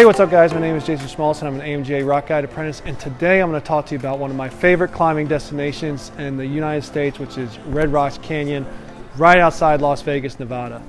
Hey, what's up guys? My name is Jason Schmaltz and I'm an AMGA Rock Guide Apprentice, and today I'm going to talk to you about one of my favorite climbing destinations in the United States, which is Red Rocks Canyon, right outside Las Vegas, Nevada.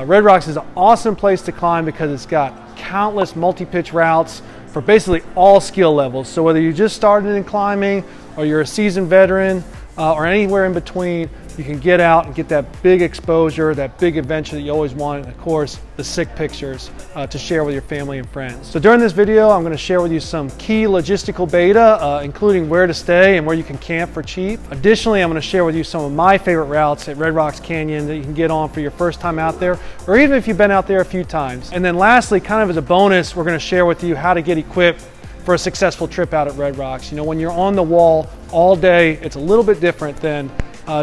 Red Rocks is an awesome place to climb because it's got countless multi-pitch routes for basically all skill levels. So whether you just started in climbing or you're a seasoned veteran or anywhere in between, you can get out and get that big exposure, that big adventure that you always want, and of course, the sick pictures to share with your family and friends. So during this video, I'm going to share with you some key logistical data, including where to stay and where you can camp for cheap. Additionally, I'm going to share with you some of my favorite routes at Red Rocks Canyon that you can get on for your first time out there, or even if you've been out there a few times. And then lastly, kind of as a bonus, we're going to share with you how to get equipped for a successful trip out at Red Rocks. You know, when you're on the wall all day, it's a little bit different than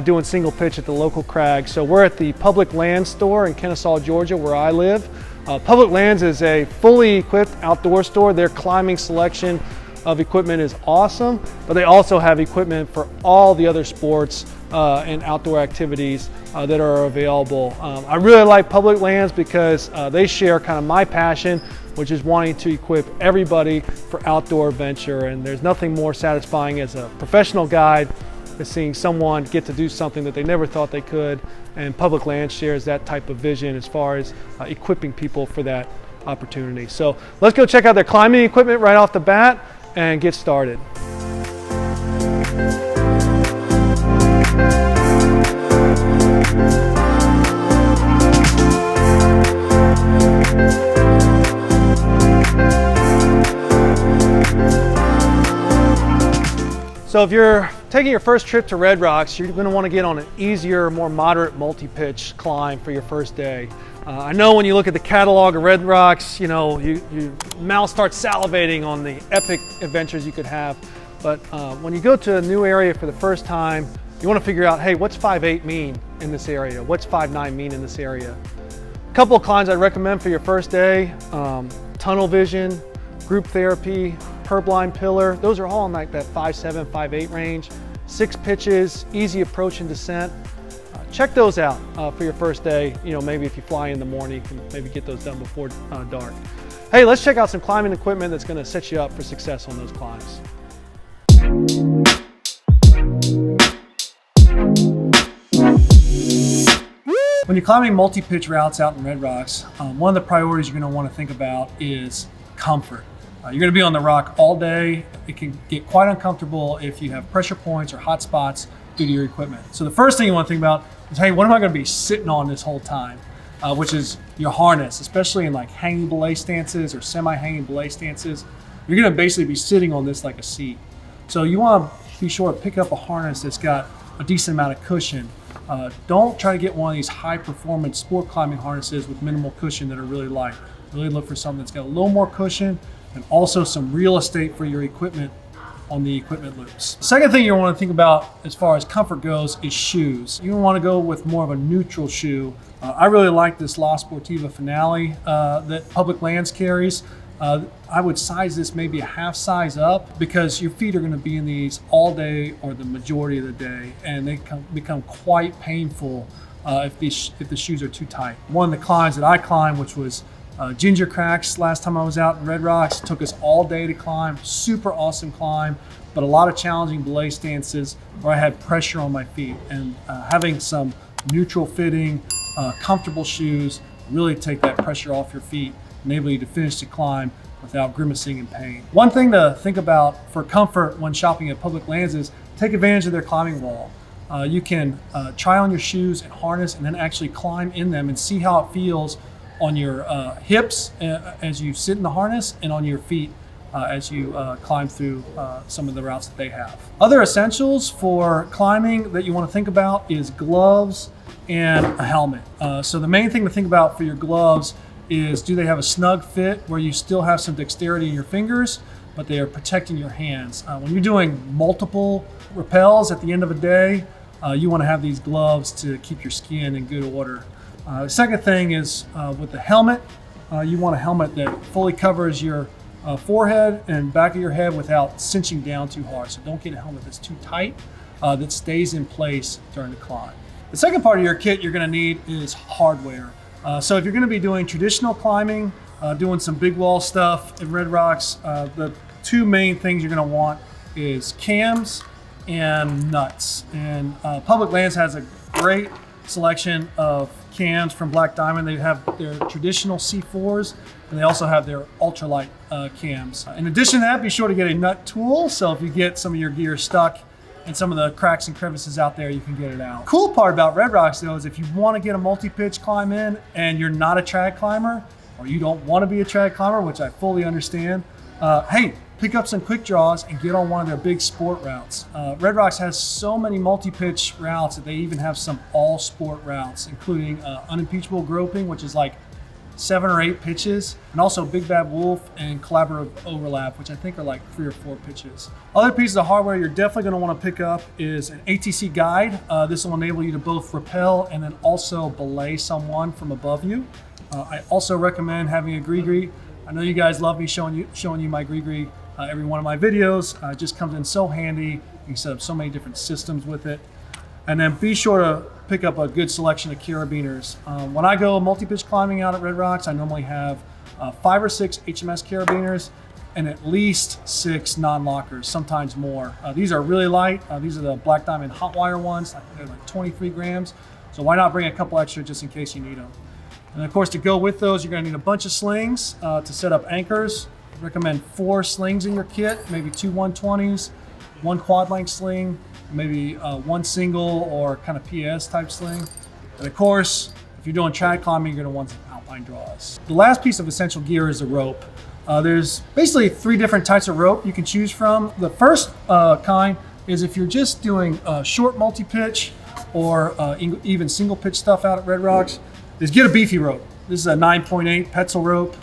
doing single pitch at the local crag. So we're at the Public Lands store in Kennesaw, Georgia, where I live. Public Lands is a fully equipped outdoor store. Their climbing selection of equipment is awesome, but they also have equipment for all the other sports and outdoor activities that are available. I really like Public Lands because they share kind of my passion, which is wanting to equip everybody for outdoor adventure. And there's nothing more satisfying as a professional guide is seeing someone get to do something that they never thought they could, and Public Lands shares that type of vision as far as equipping people for that opportunity. So let's go check out their climbing equipment right off the bat and get started. So if you're taking your first trip to Red Rocks, you're going to want to get on an easier, more moderate multi-pitch climb for your first day. I know when you look at the catalog of Red Rocks, you know, your mouth starts salivating on the epic adventures you could have. But when you go to a new area for the first time, you want to figure out, hey, what's 5'8" mean in this area? What's 5'9" mean in this area? A couple of climbs I'd recommend for your first day: tunnel vision, group therapy, Purblind pillar. Those are all in like that 5'7", 5'8" range. 6 pitches, easy approach and descent. Check those out for your first day. You know, maybe if you fly in the morning, you can maybe get those done before dark. Hey, let's check out some climbing equipment that's going to set you up for success on those climbs. When you're climbing multi-pitch routes out in Red Rocks, one of the priorities you're going to want to think about is comfort. You're going to be on the rock all day. It can get quite uncomfortable if you have pressure points or hot spots due to your equipment. So the first thing you want to think about is, hey, what am I going to be sitting on this whole time? Which is your harness, especially in like hanging belay stances or semi-hanging belay stances. You're going to basically be sitting on this like a seat. So you want to be sure to pick up a harness that's got a decent amount of cushion. Don't try to get one of these high-performance sport climbing harnesses with minimal cushion that are really light. Really look for something that's got a little more cushion and also some real estate for your equipment on the equipment loops. The second thing you want to think about as far as comfort goes is shoes. You want to go with more of a neutral shoe. I really like this La Sportiva Finale that Public Lands carries. I would size this maybe a half size up because your feet are going to be in these all day or the majority of the day, and they become quite painful if the shoes are too tight. One of the climbs that I climbed, which was Ginger Cracks, last time I was out in Red Rocks, took us all day to climb. Super awesome climb, but a lot of challenging belay stances where I had pressure on my feet, and having some neutral fitting, comfortable shoes really take that pressure off your feet, enable you to finish the climb without grimacing in pain. One thing to think about for comfort when shopping at Public Lands is take advantage of their climbing wall. You can try on your shoes and harness and then actually climb in them and see how it feels on your hips as you sit in the harness, and on your feet as you climb through some of the routes that they have. Other essentials for climbing that you want to think about is gloves and a helmet. So the main thing to think about for your gloves is, do they have a snug fit where you still have some dexterity in your fingers, but they are protecting your hands? When you're doing multiple rappels at the end of a day, you want to have these gloves to keep your skin in good order. The second thing is with the helmet, you want a helmet that fully covers your forehead and back of your head without cinching down too hard. So don't get a helmet that's too tight, that stays in place during the climb. The second part of your kit you're going to need is hardware. So if you're going to be doing traditional climbing, doing some big wall stuff in Red Rocks, the two main things you're going to want is cams and nuts. And Public Lands has a great selection of cams from Black Diamond. They have their traditional C4s, and they also have their ultralight cams. In addition to that, be sure to get a nut tool, so if you get some of your gear stuck and some of the cracks and crevices out there, you can get it out. Cool part about Red Rocks though is if you want to get a multi-pitch climb in and you're not a trad climber, or you don't want to be a trad climber, which I fully understand, hey, pick up some quick draws and get on one of their big sport routes. Red Rocks has so many multi-pitch routes that they even have some all sport routes, including unimpeachable groping, which is like 7 or 8 pitches, and also Big Bad Wolf and collaborative overlap, which I think are like 3 or 4 pitches. Other pieces of hardware you're definitely going to want to pick up is an ATC guide. This will enable you to both rappel and then also belay someone from above you. I also recommend having a gree-gree. I know you guys love me showing you my gree-gree every one of my videos. It just comes in so handy. You can set up so many different systems with it. And then be sure to pick up a good selection of carabiners. When I go multi-pitch climbing out at Red Rocks, I normally have 5 or 6 HMS carabiners and at least 6 non-lockers, sometimes more. These are really light. These are the Black Diamond hot wire ones. They're like 23 grams. So why not bring a couple extra just in case you need them? And of course, to go with those, you're gonna need a bunch of slings to set up anchors. I recommend 4 slings in your kit, maybe 2 120s, 1 quad length sling, maybe 1 single or kind of PS type sling. And of course, if you're doing trad climbing, you're gonna want some alpine draws. The last piece of essential gear is a rope. There's basically 3 different types of rope you can choose from. The first kind is if you're just doing short multi-pitch or even single pitch stuff out at Red Rocks, is get a beefy rope. This is a 9.8 Petzl rope,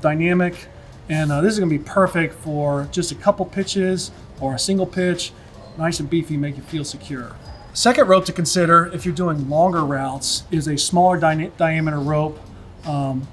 dynamic, and this is gonna be perfect for just a couple pitches or a single pitch. Nice and beefy, make you feel secure. Second rope to consider if you're doing longer routes is a smaller diameter rope.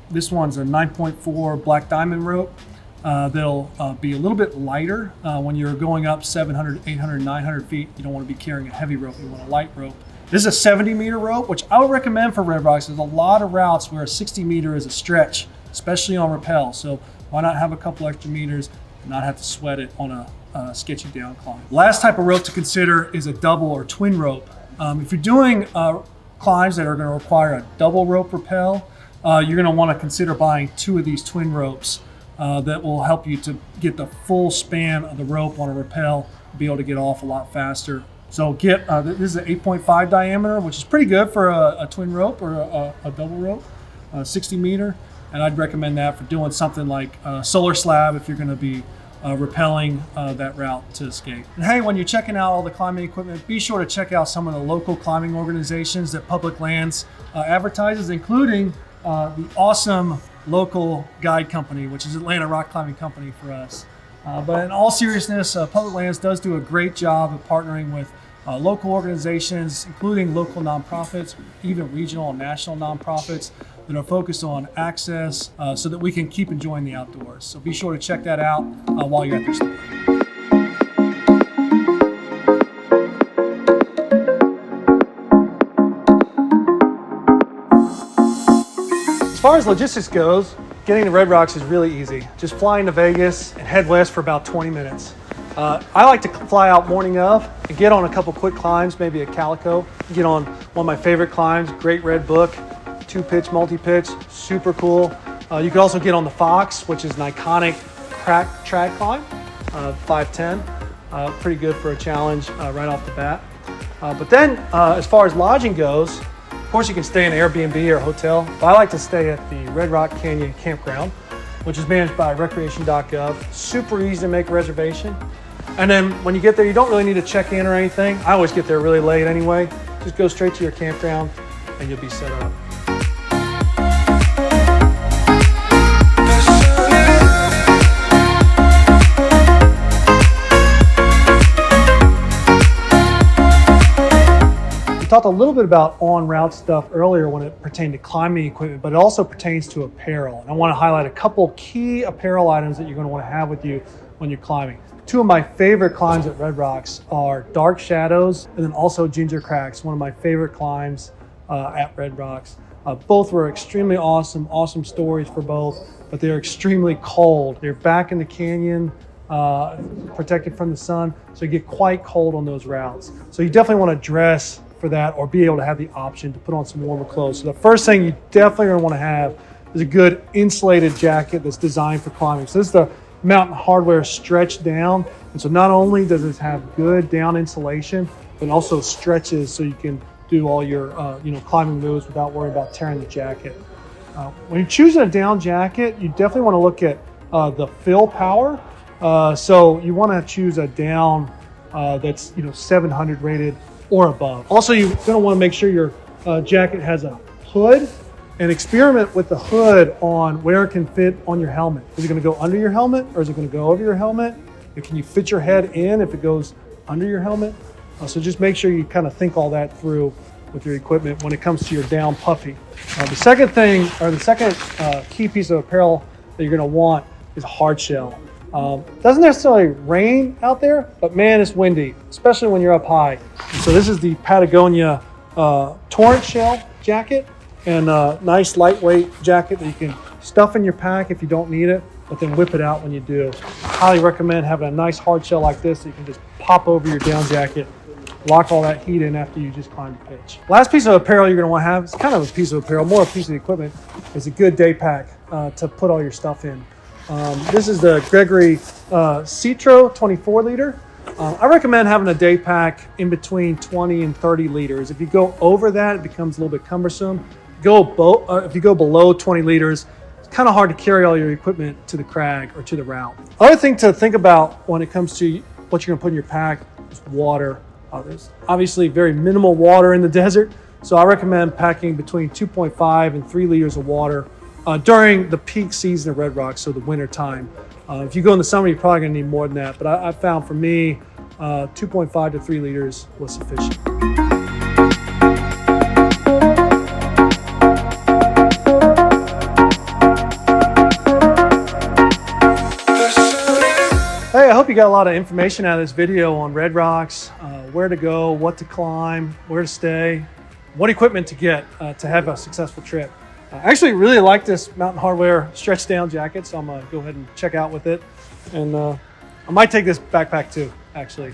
This one's a 9.4 Black Diamond rope. That'll be a little bit lighter when you're going up 700, 800, 900 feet. You don't want to be carrying a heavy rope, you want a light rope. This is a 70 meter rope, which I would recommend for Red Rocks. There's a lot of routes where a 60 meter is a stretch, especially on rappel. So why not have a couple extra meters and not have to sweat it on a sketchy down climb. Last type of rope to consider is a double or twin rope. If you're doing climbs that are going to require a double rope rappel, you're going to want to consider buying 2 of these twin ropes that will help you to get the full span of the rope on a rappel, be able to get off a lot faster. So get, this is an 8.5 diameter, which is pretty good for a twin rope or a double rope, 60 meter. And I'd recommend that for doing something like solar slab if you're going to be rappelling that route to escape. And hey, when you're checking out all the climbing equipment, be sure to check out some of the local climbing organizations that Public Lands advertises, including the awesome local guide company, which is Atlanta Rock Climbing Company for us. But in all seriousness, Public Lands does do a great job of partnering with local organizations, including local nonprofits, even regional and national nonprofits that are focused on access so that we can keep enjoying the outdoors. So be sure to check that out while you're at the store. As far as logistics goes, getting to Red Rocks is really easy. Just flying to Vegas and head west for about 20 minutes. I like to fly out morning of and get on a couple quick climbs, maybe a Calico. Get on one of my favorite climbs, Great Red Book, 2-pitch, multi-pitch, super cool. You can also get on the Fox, which is an iconic crack trad climb, 510. Pretty good for a challenge right off the bat. But then as far as lodging goes, of course you can stay in an Airbnb or a hotel, but I like to stay at the Red Rock Canyon Campground, which is managed by recreation.gov. Super easy to make a reservation. And then when you get there, you don't really need to check in or anything. I always get there really late anyway. Just go straight to your campground and you'll be set up. We talked a little bit about on-route stuff earlier when it pertained to climbing equipment, but it also pertains to apparel. And I want to highlight a couple key apparel items that you're going to want to have with you when you're climbing. 2 of my favorite climbs at Red Rocks are Dark Shadows and then also Ginger Cracks, one of my favorite climbs at Red Rocks. Both were extremely awesome stories for both, but they're extremely cold. They're back in the canyon, protected from the sun, so you get quite cold on those routes. So you definitely want to dress for that or be able to have the option to put on some warmer clothes. So the first thing you definitely going to want to have is a good insulated jacket that's designed for climbing. So this is the Mountain Hardwear Stretch Down. And so not only does it have good down insulation, but also stretches so you can do all your climbing moves without worrying about tearing the jacket. When you're choosing a down jacket, you definitely want to look at the fill power. So you want to choose a down that's 700 rated or above. Also, you're going to want to make sure your jacket has a hood, and experiment with the hood on where it can fit on your helmet. Is it going to go under your helmet, or is it going to go over your helmet? And can you fit your head in if it goes under your helmet? So just make sure you kind of think all that through with your equipment when it comes to your down puffy. The second key piece of apparel that you're going to want is a hard shell. Doesn't necessarily rain out there, but man, it's windy, especially when you're up high. And so this is the Patagonia Torrent Shell jacket, and a nice lightweight jacket that you can stuff in your pack if you don't need it, but then whip it out when you do. I highly recommend having a nice hard shell like this that you can just pop over your down jacket, lock all that heat in after you just climb the pitch. Last piece of apparel you're going to want to have, it's kind of a piece of apparel, more a piece of equipment, is a good day pack to put all your stuff in. This is the Gregory Citro 24 liter. I recommend having a day pack in between 20 and 30 liters. If you go over that, it becomes a little bit cumbersome. If you go below 20 liters, it's kind of hard to carry all your equipment to the crag or to the route. Other thing to think about when it comes to what you're going to put in your pack is water. There's obviously very minimal water in the desert, so I recommend packing between 2.5 and 3 liters of water during the peak season of Red Rocks, so the winter time. If you go in the summer, you're probably going to need more than that, but I found for me 2.5 to 3 liters was sufficient. Hey, I hope you got a lot of information out of this video on Red Rocks, where to go, what to climb, where to stay, what equipment to get to have a successful trip. I actually really like this Mountain Hardwear Stretch Down jacket, so I'm going to go ahead and check out with it. And I might take this backpack too, actually.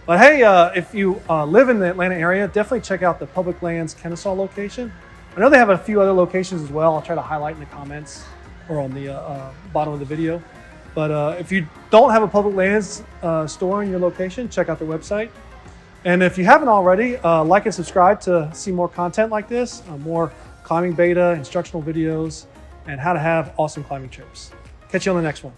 But hey, if you live in the Atlanta area, definitely check out the Public Lands Kennesaw location. I know they have a few other locations as well. I'll try to highlight in the comments or on the bottom of the video. But if you don't have a Public Lands store in your location, check out their website. And if you haven't already, like and subscribe to see more content like this, more climbing beta, instructional videos, and how to have awesome climbing trips. Catch you on the next one.